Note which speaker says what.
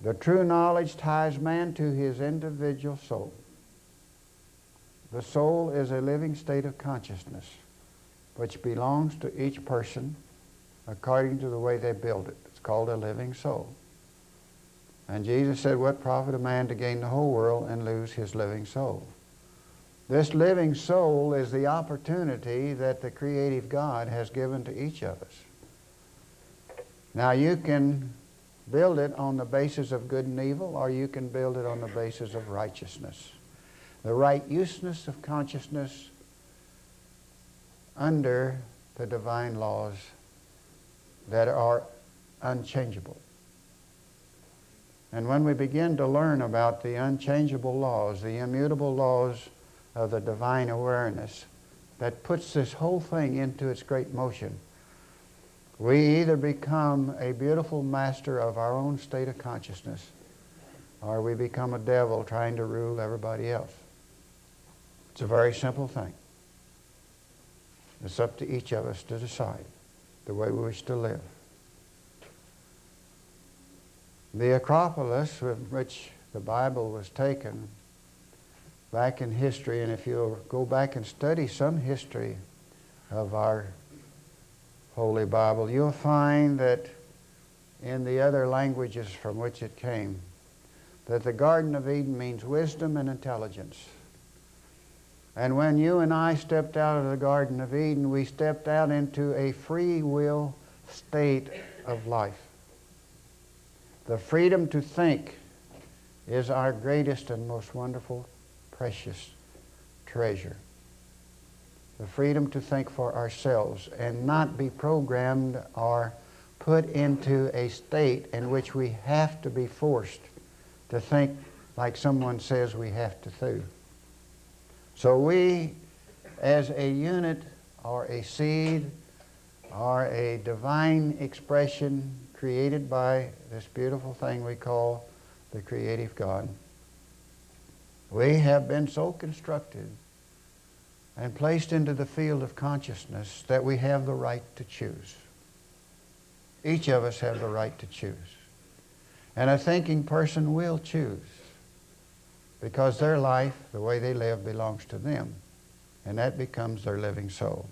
Speaker 1: The true knowledge ties man to his individual soul. The soul is a living state of consciousness which belongs to each person according to the way they build it. It's called a living soul. And Jesus said, what profit a man to gain the whole world and lose his living soul? This living soul is the opportunity that the creative God has given to each of us. Now you can build it on the basis of good and evil, or you can build it on the basis of righteousness. The righteousness of consciousness under the divine laws that are unchangeable. And when we begin to learn about the unchangeable laws, the immutable laws of the divine awareness that puts this whole thing into its great motion, we either become a beautiful master of our own state of consciousness, or we become a devil trying to rule everybody else. It's a very simple thing. It's up to each of us to decide the way we wish to live. The Acropolis, with which the Bible was taken back in history, and if you'll go back and study some history of our Holy Bible, you'll find that in the other languages from which it came, that the Garden of Eden means wisdom and intelligence. And when you and I stepped out of the Garden of Eden, we stepped out into a free will state of life. The freedom to think is our greatest and most wonderful, precious treasure. The freedom to think for ourselves and not be programmed or put into a state in which we have to be forced to think like someone says we have to do. So we, as a unit or a seed or a divine expression created by this beautiful thing we call the creative God, we have been so constructed and placed into the field of consciousness that we have the right to choose. Each of us have the right to choose. And a thinking person will choose, because their life, the way they live, belongs to them. And that becomes their living soul.